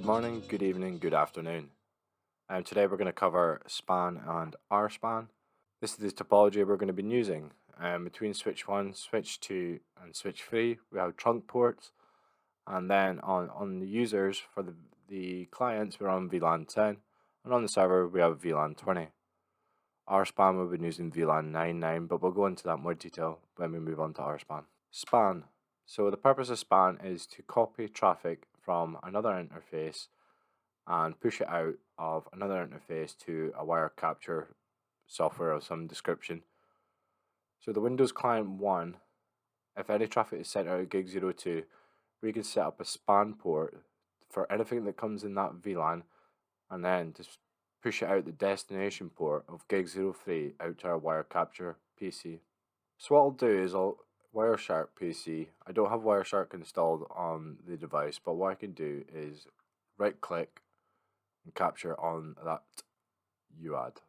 Good morning, good evening, good afternoon. Today we're going to cover SPAN and RSPAN. This is the topology we're going to be using. Between switch 1, switch 2 and switch 3 we have trunk ports, and then on the users for the clients we're on VLAN 10, and on the server we have VLAN 20. RSPAN we've been using VLAN 99, but we'll go into that more detail when we move on to RSPAN. SPAN. So the purpose of SPAN is to copy traffic from another interface and push it out of another interface to a wire capture software of some description. So the Windows Client 1, if any traffic is sent out of gig02, we can set up a SPAN port for anything that comes in that VLAN, and then just push it out the destination port of gig03 out to our wire capture PC. So what I'll do is I'll Wireshark PC. I don't have Wireshark installed on the device, but what I can do is right click and capture on that UAD.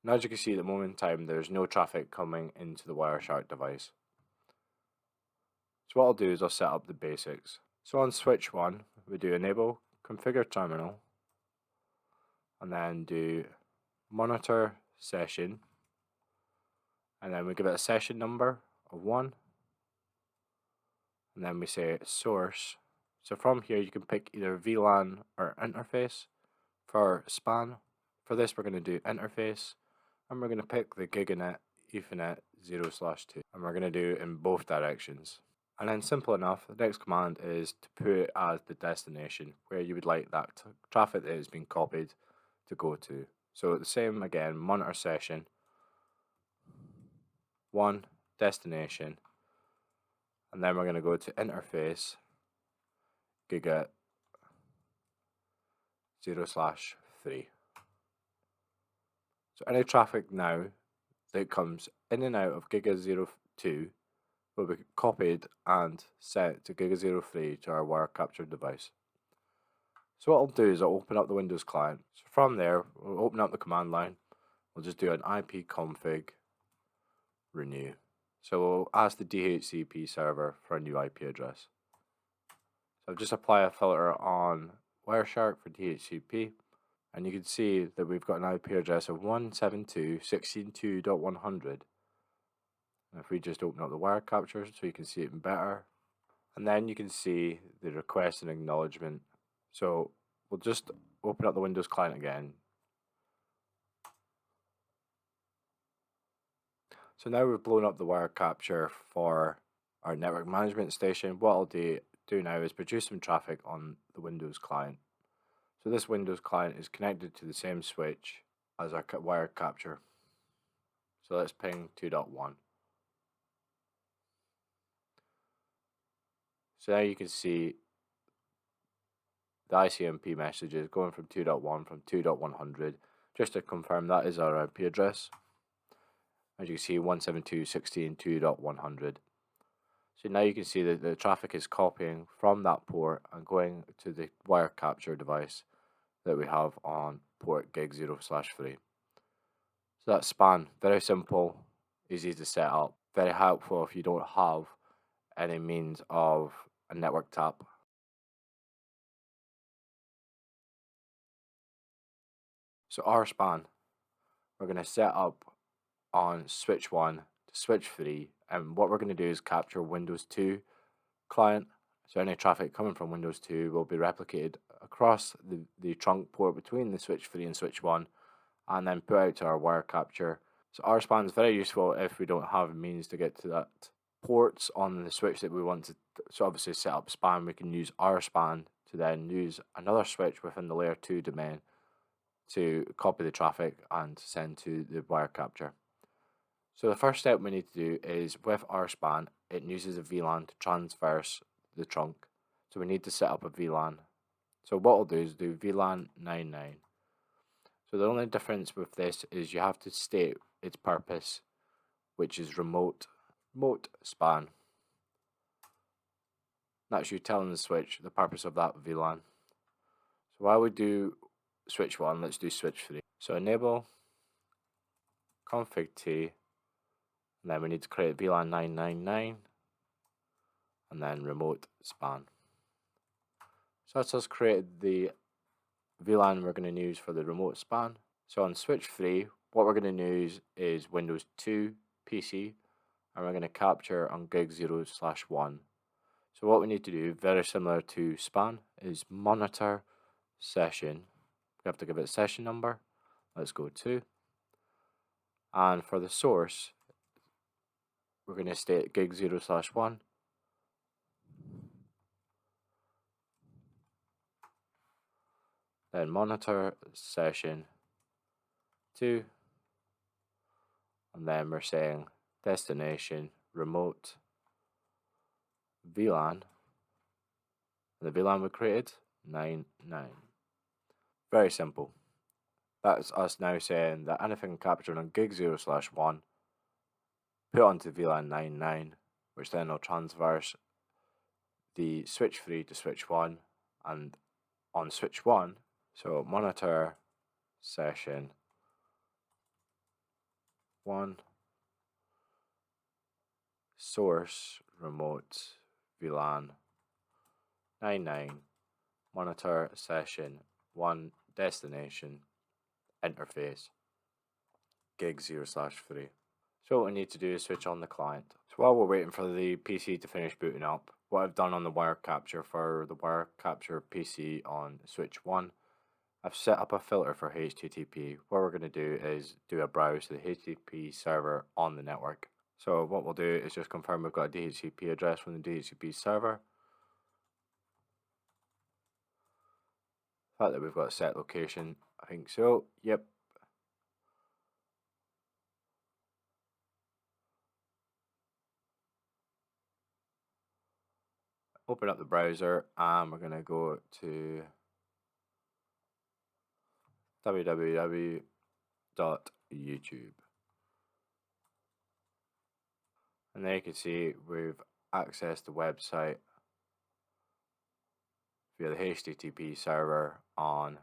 Now, as you can see, at the moment in time there's no traffic coming into the Wireshark device. So what I'll do is I'll set up the basics. So on switch 1 we do enable configure terminal, and then do monitor session, and then we give it a session number of 1, and then we say source. So from here you can pick either VLAN or interface. For SPAN, for this we're going to do interface, and we're going to pick the Giganet Ethernet 0/2, and we're going to do in both directions. And then simple enough, the next command is to put it as the destination where you would like that traffic that has been copied to go to. So the same again, monitor session 1 destination, and then we're going to go to interface Giga 0/3. So any traffic now that comes in and out of Giga02 will be copied and sent to Giga03 to our wire capture device. So what I'll do is I'll open up the Windows client. So from there, we'll open up the command line. We'll just do an ipconfig renew. So we'll ask the DHCP server for a new IP address. So I'll just apply a filter on Wireshark for DHCP, and you can see that we've got an IP address of 172.16.2.100. And if we just open up the wire capture so you can see it better, and then you can see the request and acknowledgement. So we'll just open up the Windows client again. So now we've blown up the wire capture for our network management station. What I'll do now is produce some traffic on the Windows client. So this Windows client is connected to the same switch as our wire capture. So let's ping 2.1. So now you can see the ICMP messages going from 2.1 from 2.100. Just to confirm, that is our IP address. As you can see, 172.16.2.100. So now you can see that the traffic is copying from that port and going to the wire capture device that we have on port gig 0/3. So that's SPAN. Very simple, easy to set up, very helpful if you don't have any means of a network tap. So RSPAN, we're going to set up on switch 1 to switch 3, and what we're going to do is capture Windows 2 client. So any traffic coming from Windows 2 will be replicated across the trunk port between the switch 3 and switch 1, and then put out to our wire capture. So RSPAN is very useful if we don't have means to get to that ports on the switch that we want to. So obviously set up SPAN, we can use RSPAN to then use another switch within the layer 2 domain to copy the traffic and send to the wire capture. So the first step we need to do is with RSPAN, it uses a VLAN to transverse the trunk. So we need to set up a VLAN. So what I'll do is do VLAN 99. So the only difference with this is you have to state its purpose, which is remote SPAN. That's you telling the switch the purpose of that VLAN. So while we do switch 1, let's do switch 3. So enable config T, and then we need to create VLAN 999, and then remote SPAN. So that's us created the VLAN we're going to use for the remote SPAN. So on switch 3, what we're going to use is Windows 2 PC, and we're going to capture on gig 0/1. So what we need to do, very similar to SPAN, is monitor session. We have to give it a session number. Let's go 2. And for the source, we're going to state gig 0/1. Then monitor session 2. And then we're saying destination remote VLAN. And the VLAN we created, 99. Very simple. That's us now saying that anything captured on gig 0/1 put onto VLAN 99, which then will transverse the switch 3 to switch 1, and on switch 1, so monitor session 1 source remote VLAN 99 monitor session 1 destination interface gig 0/3. So what we need to do is switch on the client. So while we're waiting for the PC to finish booting up, what I've done on the wire capture for the wire capture PC on switch 1, I've set up a filter for HTTP. What we're going to do is do a browse to the HTTP server on the network. So what we'll do is just confirm we've got a DHCP address from the DHCP server. The fact that we've got a set location, I think so, yep. Open up the browser and we're going to go to www.youtube. And there you can see we've accessed the website via the HTTP server on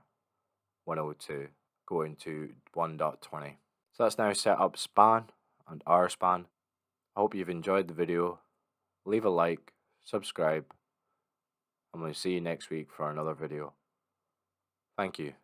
102 going to 1.20. So that's now set up SPAN and RSPAN. I hope you've enjoyed the video. Leave a like, subscribe, and we'll see you next week for another video. Thank you.